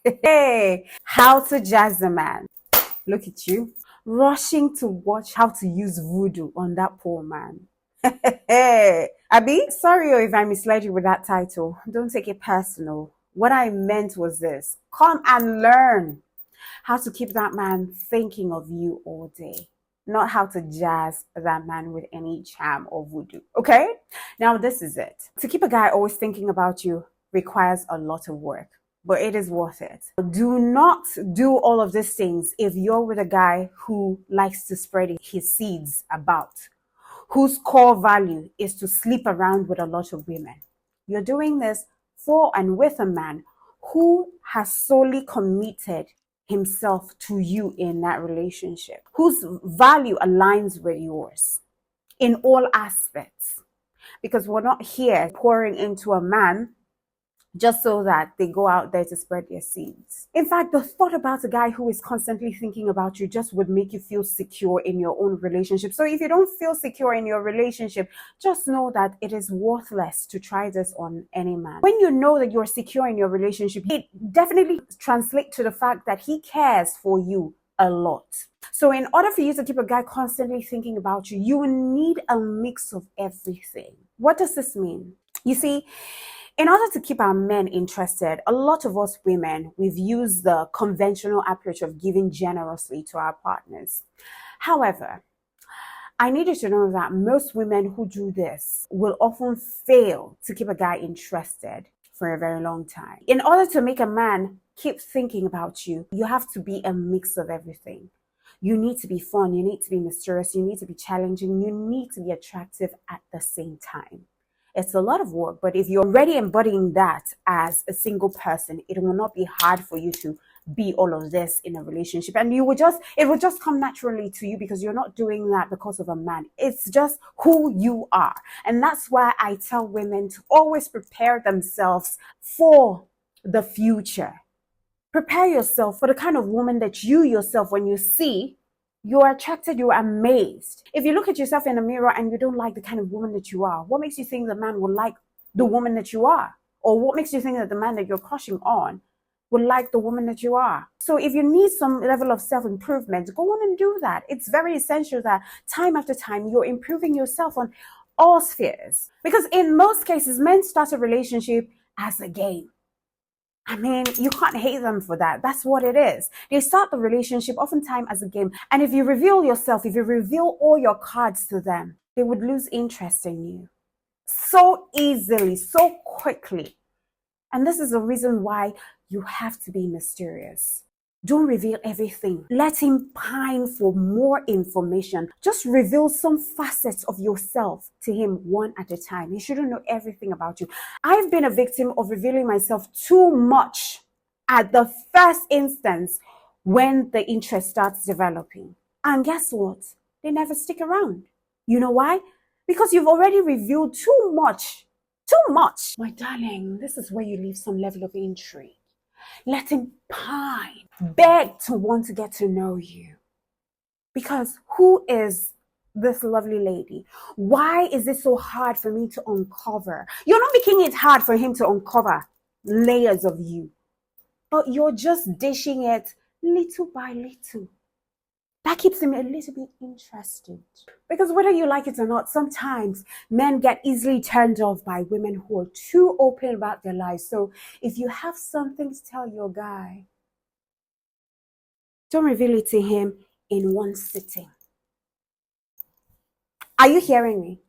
Hey, how to jazz a man. Look at you, rushing to watch how to use voodoo on that poor man. Hey, Abby, sorry if I misled you with that title. Don't take it personal. What I meant was this: come and learn how to keep that man thinking of you all day, not how to jazz that man with any charm or voodoo. Okay? Now, this is it. To keep a guy always thinking about you requires a lot of work, but it is worth it. Do not do all of these things if you're with a guy who likes to spread his seeds about, whose core value is to sleep around with a lot of women. You're doing this for and with a man who has solely committed himself to you in that relationship, whose value aligns with yours in all aspects. Because we're not here pouring into a man just so that they go out there to spread their seeds. In fact, the thought about a guy who is constantly thinking about you just would make you feel secure in your own relationship. So if you don't feel secure in your relationship, just know that it is worthless to try this on any man. When you know that you're secure in your relationship, it definitely translates to the fact that he cares for you a lot. So in order for you to keep a guy constantly thinking about you, you need a mix of everything. What does this mean? You see, in order to keep our men interested, a lot of us women, we've used the conventional approach of giving generously to our partners. However, I need you to know that most women who do this will often fail to keep a guy interested for a very long time. In order to make a man keep thinking about you, you have to be a mix of everything. You need to be fun, you need to be mysterious, you need to be challenging, you need to be attractive at the same time. It's a lot of work, but if you're already embodying that as a single person, it will not be hard for you to be all of this in a relationship. And it will just come naturally to you because you're not doing that because of a man. It's just who you are. And that's why I tell women to always prepare themselves for the future. Prepare yourself for the kind of woman that you yourself, when you see, you're attracted, you're amazed. If you look at yourself in a mirror and you don't like the kind of woman that you are, what makes you think the man will like the woman that you are? Or what makes you think that the man that you're crushing on will like the woman that you are? So if you need some level of self-improvement, go on and do that. It's very essential that time after time, you're improving yourself on all spheres. Because in most cases, men start a relationship as a game. I mean, you can't hate them for that. That's what it is. They start the relationship oftentimes as a game. And if you reveal yourself, if you reveal all your cards to them, they would lose interest in you so easily, so quickly. And this is the reason why you have to be mysterious. Don't reveal everything. Let him pine for more information. Just reveal some facets of yourself to him one at a time. He shouldn't know everything about you. I've been a victim of revealing myself too much at the first instance when the interest starts developing. And guess what? They never stick around. You know why? Because you've already revealed too much. Too much. My darling, this is where you leave some level of intrigue. Let him pine, beg to want to get to know you. Because who is this lovely lady? Why is it so hard for me to uncover? You're not making it hard for him to uncover layers of you, but you're just dishing it little by little. That keeps him a little bit interested. Because whether you like it or not, sometimes men get easily turned off by women who are too open about their lives. So if you have something to tell your guy, don't reveal it to him in one sitting. Are you hearing me?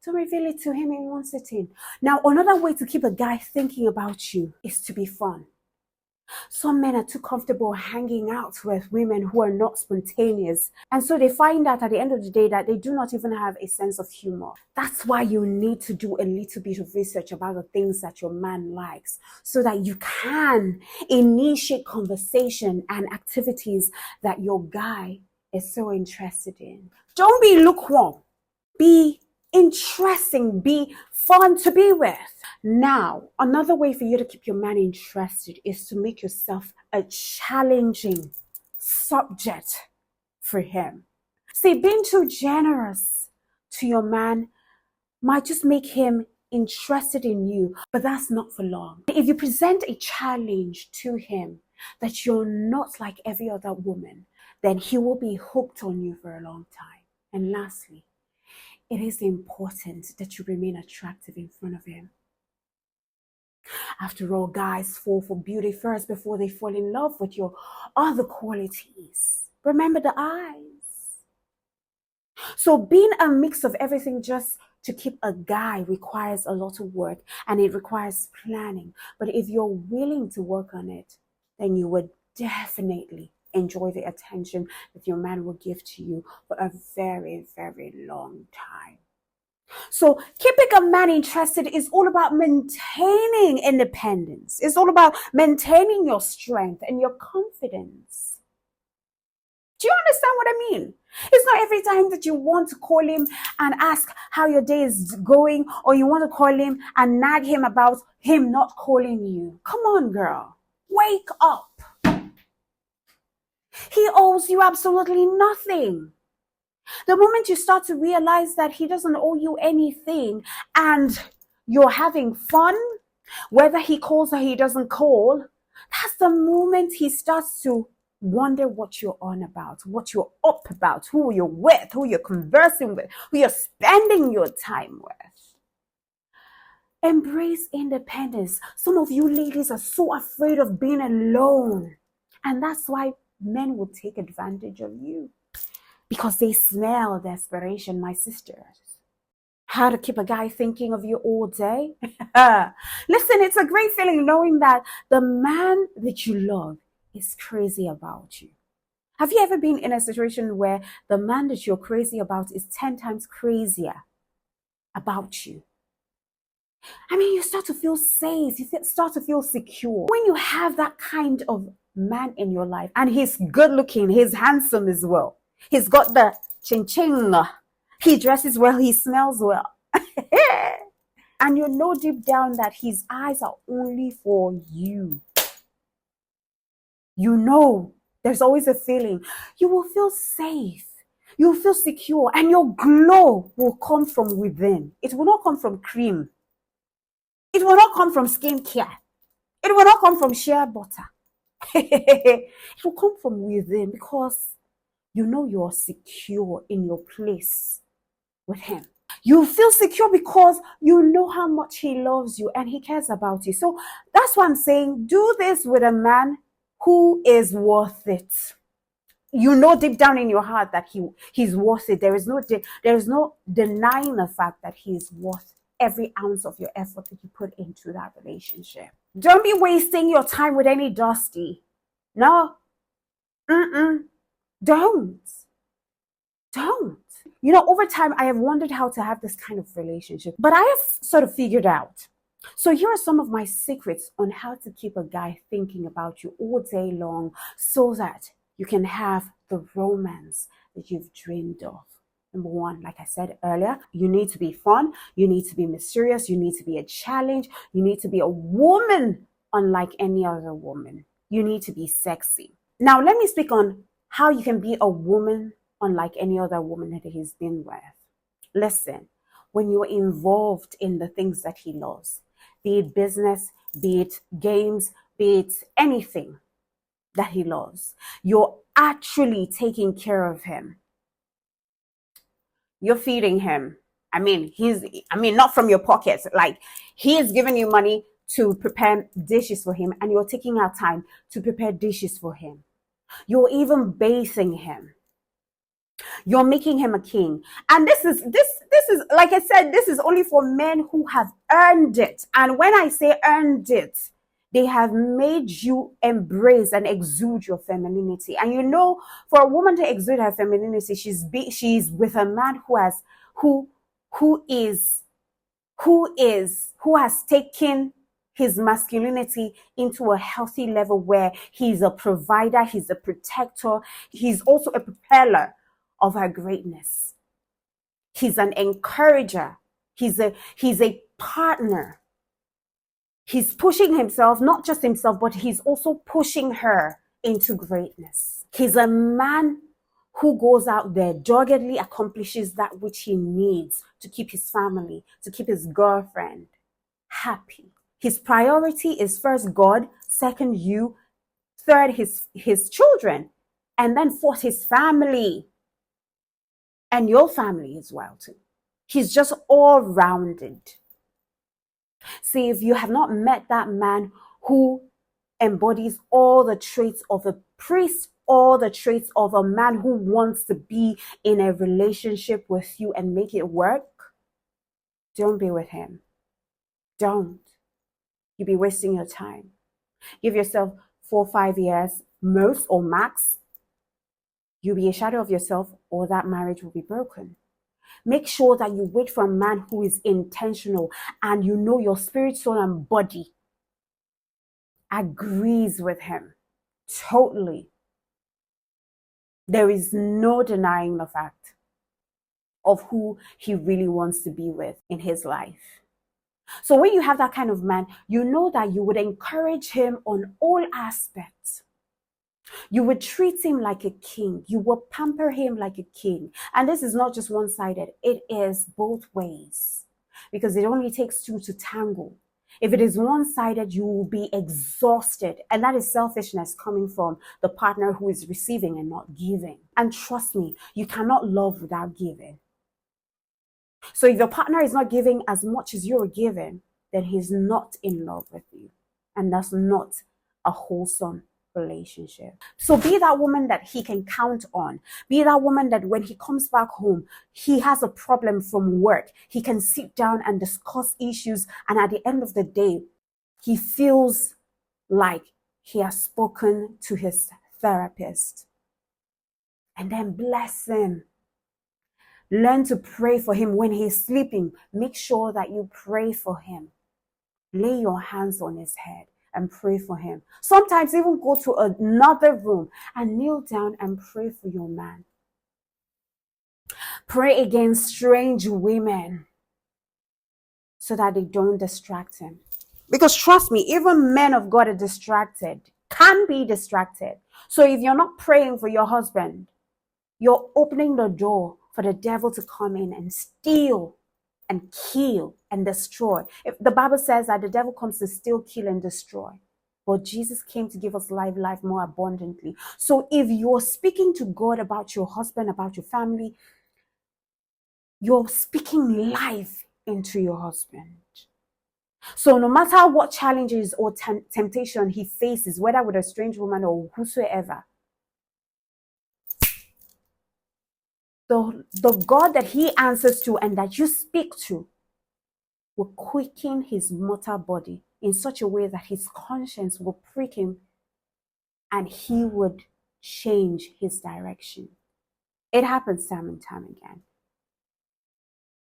Don't reveal it to him in one sitting. Now, another way to keep a guy thinking about you is to be fun. Some men are too comfortable hanging out with women who are not spontaneous. And so they find out at the end of the day that they do not even have a sense of humor. That's why you need to do a little bit of research about the things that your man likes so that you can initiate conversation and activities that your guy is so interested in. Don't be lukewarm. Be interesting, be fun to be with. Now, another way for you to keep your man interested is to make yourself a challenging subject for him. See, being too generous to your man might just make him interested in you, but that's not for long. If you present a challenge to him, that you're not like every other woman, then he will be hooked on you for a long time. And lastly, it is important that you remain attractive in front of him. After all, guys fall for beauty first before they fall in love with your other qualities. Remember the eyes. So being a mix of everything just to keep a guy requires a lot of work, and it requires planning. But if you're willing to work on it, then you would definitely enjoy the attention that your man will give to you for a very, very long time. So keeping a man interested is all about maintaining independence. It's all about maintaining your strength and your confidence. Do you understand what I mean? It's not every time that you want to call him and ask how your day is going, or you want to call him and nag him about him not calling you. Come on, girl. Wake up. He owes you absolutely nothing. The moment you start to realize that he doesn't owe you anything and you're having fun, whether he calls or he doesn't call, that's the moment he starts to wonder what you're on about, what you're up about, who you're with, who you're conversing with, who you're spending your time with. Embrace independence. Some of you ladies are so afraid of being alone, and that's why men will take advantage of you, because they smell desperation, my sisters. How to keep a guy thinking of you all day? Listen, it's a great feeling knowing that the man that you love is crazy about you. Have you ever been in a situation where the man that you're crazy about is 10 times crazier about you? I mean, you start to feel safe. You start to feel secure. When you have that kind of man in your life, and he's good looking, he's handsome as well. He's got the ching-ching. He dresses well, he smells well. And you know deep down that his eyes are only for you. You know, there's always a feeling. You will feel safe. You'll feel secure. And your glow will come from within. It will not come from cream. It will not come from skincare. It will not come from shea butter. It will come from within, because you know you're secure in your place with him. You feel secure because you know how much he loves you and he cares about you. So that's why I'm saying, do this with a man who is worth it. You know deep down in your heart that he's worth it. There is no denying the fact that he's worth every ounce of your effort that you put into that relationship. Don't be wasting your time with any dusty. No. Don't. You know, over time, I have wondered how to have this kind of relationship, but I have sort of figured out. So here are some of my secrets on how to keep a guy thinking about you all day long, so that you can have the romance that you've dreamed of. Number one, like I said earlier, you need to be fun. You need to be mysterious. You need to be a challenge. You need to be a woman unlike any other woman. You need to be sexy. Now, let me speak on how you can be a woman unlike any other woman that he's been with. Listen, when you're involved in the things that he loves, be it business, be it games, be it anything that he loves, you're actually taking care of him. You're feeding him. Not from your pockets. Like, he is giving you money to prepare dishes for him, and you're taking out time to prepare dishes for him. You're even bathing him. You're making him a king. And this is, like I said, this is only for men who have earned it. And when I say earned it, they have made you embrace and exude your femininity. And you know, for a woman to exude her femininity, she's with a man who has taken his masculinity into a healthy level, where he's a provider, he's a protector, he's also a propeller of her greatness. He's an encourager. He's a partner. He's pushing himself, not just himself, but he's also pushing her into greatness. He's a man who goes out there, doggedly accomplishes that which he needs to keep his family, to keep his girlfriend happy. His priority is first God, second you, third, his children, and then fourth, his family and your family as well too. He's just all rounded. See, if you have not met that man who embodies all the traits of a priest, all the traits of a man who wants to be in a relationship with you and make it work, don't be with him. Don't. You'll be wasting your time. Give yourself 4 or 5 years, most or max. You'll be a shadow of yourself, or that marriage will be broken. Make sure that you wait for a man who is intentional and you know your spirit, soul, and body agrees with him totally. There is no denying the fact of who he really wants to be with in his life. So when you have that kind of man, you know that you would encourage him on all aspects. You would treat him like a king. You will pamper him like a king. And this is not just one-sided. It is both ways, because it only takes two to tango. If it is one-sided, you will be exhausted. And that is selfishness coming from the partner who is receiving and not giving. And trust me, you cannot love without giving. So if your partner is not giving as much as you're giving, then he's not in love with you. And that's not a wholesome relationship. So be that woman that he can count on. Be that woman that when he comes back home, he has a problem from work, he can sit down and discuss issues, and at the end of the day, he feels like he has spoken to his therapist. And then bless him. Learn to pray for him when he's sleeping. Make sure that you pray for him. Lay your hands on his head and pray for him. Sometimes even go to another room and kneel down and pray for your man. Pray against strange women so that they don't distract him. Because trust me, even men of God are distracted, can be distracted. So if you're not praying for your husband, you're opening the door for the devil to come in and steal and kill and destroy. If the Bible says that the devil comes to steal, kill, and destroy, but Jesus came to give us life more abundantly. So if you're speaking to God about your husband, about your family, you're speaking life into your husband. So no matter what challenges or temptation he faces, whether with a strange woman or whosoever, the God that he answers to and that you speak to will quicken his mortal body in such a way that his conscience will prick him and he would change his direction. It happens time and time again.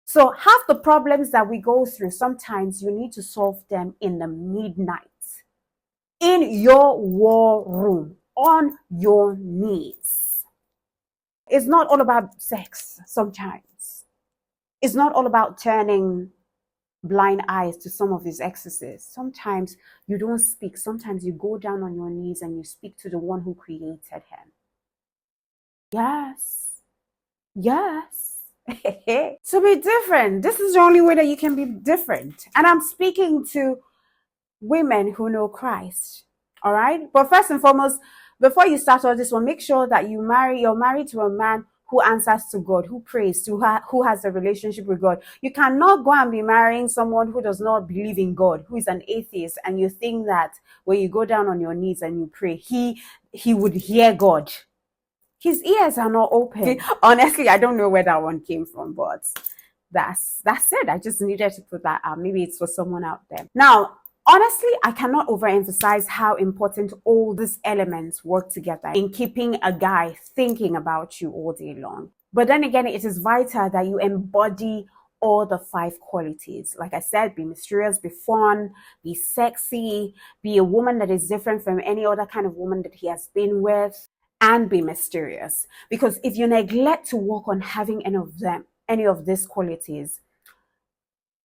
So half the problems that we go through, sometimes you need to solve them in the midnight, in your war room, on your knees. It's not all about sex sometimes. It's not all about turning blind eyes to some of his excesses. Sometimes you don't speak. Sometimes you go down on your knees and you speak to the one who created him. Yes. Yes. To be different. This is the only way that you can be different. And I'm speaking to women who know Christ. All right. But first and foremost, before you start all this one, make sure that you're married to a man who answers to God, who prays, who has a relationship with God. You cannot go and be marrying someone who does not believe in God, who is an atheist, and you think that when you go down on your knees and you pray, he would hear God. His ears are not open. Honestly, I don't know where that one came from, but that's it. I just needed to put that out. Maybe it's for someone out there. Now, honestly, I cannot overemphasize how important all these elements work together in keeping a guy thinking about you all day long. But then again, it is vital that you embody all the 5 qualities. Like I said, be mysterious, be fun, be sexy, be a woman that is different from any other kind of woman that he has been with, and be mysterious. Because if you neglect to work on having any of these qualities,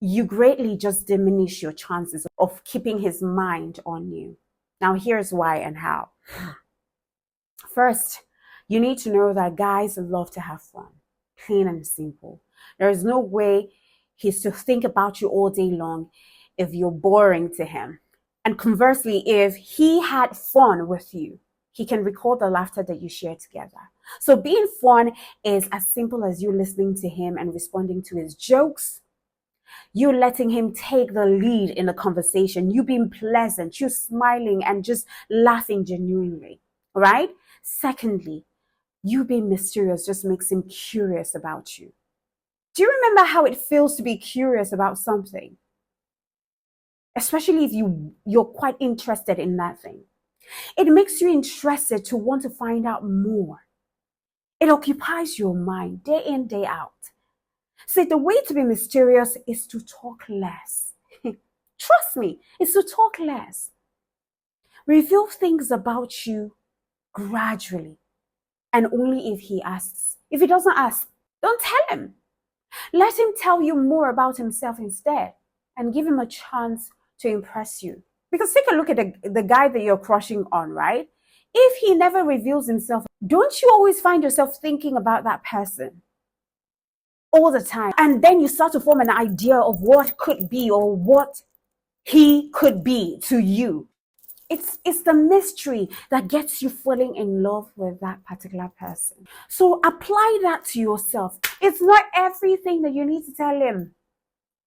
you greatly just diminish your chances of keeping his mind on you. Now, here's why and how. First, you need to know that guys love to have fun, plain and simple. There is no way he's to think about you all day long if you're boring to him. And conversely, if he had fun with you, he can recall the laughter that you shared together. So being fun is as simple as you listening to him and responding to his jokes, you letting him take the lead in the conversation, you being pleasant, you smiling and just laughing genuinely, right? Secondly, you being mysterious just makes him curious about you. Do you remember how it feels to be curious about something? Especially if you're quite interested in that thing. It makes you interested to want to find out more. It occupies your mind day in, day out. See, the way to be mysterious is to talk less. Trust me, it's to talk less. Reveal things about you gradually and only if he asks. If he doesn't ask, don't tell him. Let him tell you more about himself instead and give him a chance to impress you. Because take a look at the guy that you're crushing on, right? If he never reveals himself, don't you always find yourself thinking about that person all the time? And then you start to form an idea of what could be or what he could be to you. It's the mystery that gets you falling in love with that particular person. So apply that to yourself. It's not everything that you need to tell him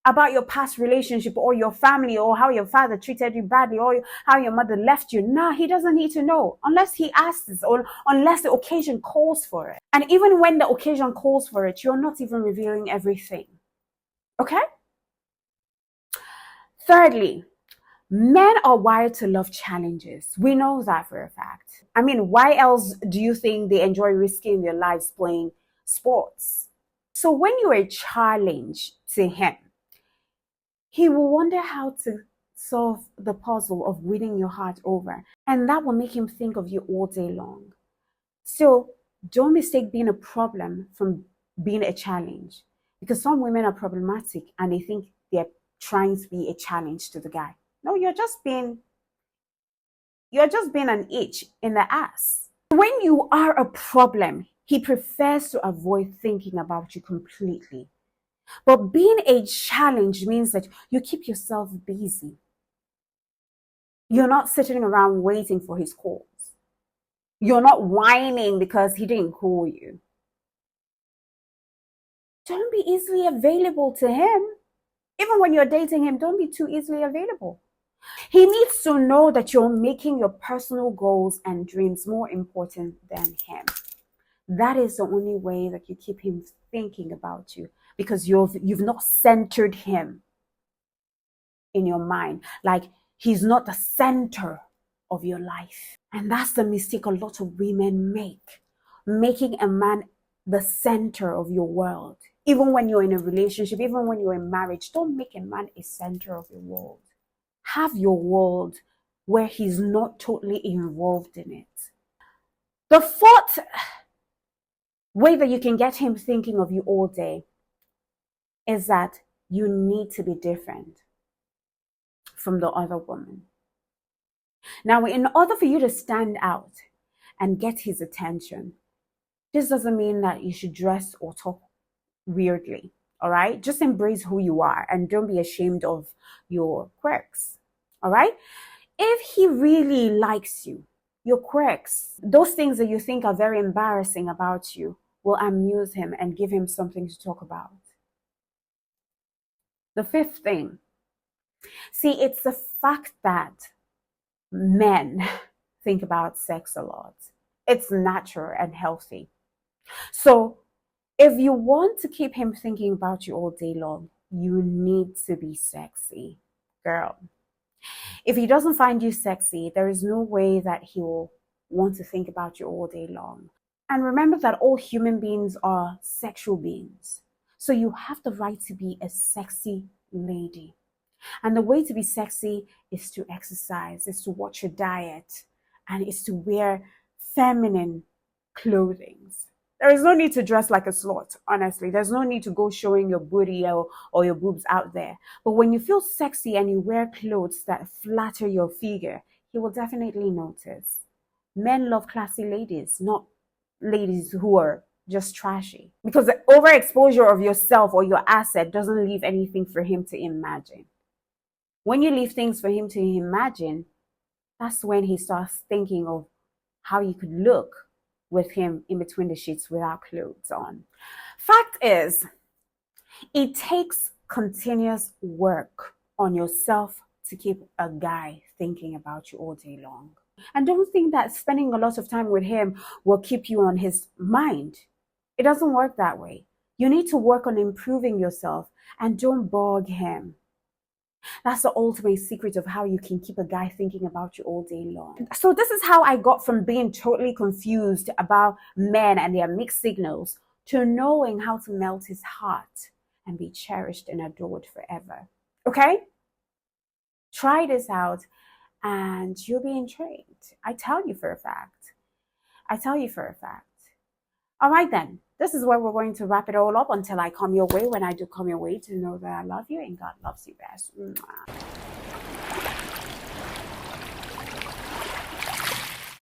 about your past relationship or your family or how your father treated you badly or how your mother left you. Nah, he doesn't need to know unless he asks or unless the occasion calls for it. And even when the occasion calls for it, you're not even revealing everything. Okay? Thirdly, men are wired to love challenges. We know that for a fact. I mean, why else do you think they enjoy risking their lives playing sports? So when you're a challenge to him, he will wonder how to solve the puzzle of winning your heart over. And that will make him think of you all day long. So don't mistake being a problem from being a challenge. Because some women are problematic and they think they're trying to be a challenge to the guy. No, you're just being an itch in the ass. When you are a problem, he prefers to avoid thinking about you completely. But being a challenge means that you keep yourself busy. You're not sitting around waiting for his calls. You're not whining because he didn't call you. Don't be easily available to him. Even when you're dating him, don't be too easily available. He needs to know that you're making your personal goals and dreams more important than him. That is the only way that you keep him thinking about you, because you've not centered him in your mind. Like, he's not the center of your life. And that's the mistake a lot of women make, making a man the center of your world. Even when you're in a relationship, even when you're in marriage, don't make a man a center of your world. Have your world where he's not totally involved in it. The fourth way that you can get him thinking of you all day is that you need to be different from the other woman. Now, in order for you to stand out and get his attention, this doesn't mean that you should dress or talk weirdly, all right? Just embrace who you are and don't be ashamed of your quirks, all right? If he really likes you, your quirks, those things that you think are very embarrassing about you, will amuse him and give him something to talk about. The fifth thing, see, it's the fact that men think about sex a lot. It's natural and healthy. So if you want to keep him thinking about you all day long, you need to be sexy, girl. If he doesn't find you sexy, there is no way that he will want to think about you all day long. And remember that all human beings are sexual beings. So you have the right to be a sexy lady. And the way to be sexy is to exercise, is to watch your diet, and is to wear feminine clothing. There is no need to dress like a slut, honestly. There's no need to go showing your booty or your boobs out there. But when you feel sexy and you wear clothes that flatter your figure, he will definitely notice. Men love classy ladies, not ladies who are just trashy. Because the overexposure of yourself or your asset doesn't leave anything for him to imagine. When you leave things for him to imagine, that's when he starts thinking of how you could look with him in between the sheets without clothes on. Fact is, it takes continuous work on yourself to keep a guy thinking about you all day long. And don't think that spending a lot of time with him will keep you on his mind. It doesn't work that way. You need to work on improving yourself and don't bug him. That's the ultimate secret of how you can keep a guy thinking about you all day long. So this is how I got from being totally confused about men and their mixed signals to knowing how to melt his heart and be cherished and adored forever. Okay? Try this out and you'll be intrigued. I tell you for a fact. I tell you for a fact. All right then. This is where we're going to wrap it all up until I come your way. When I do come your way, to know that I love you and God loves you best. Mwah.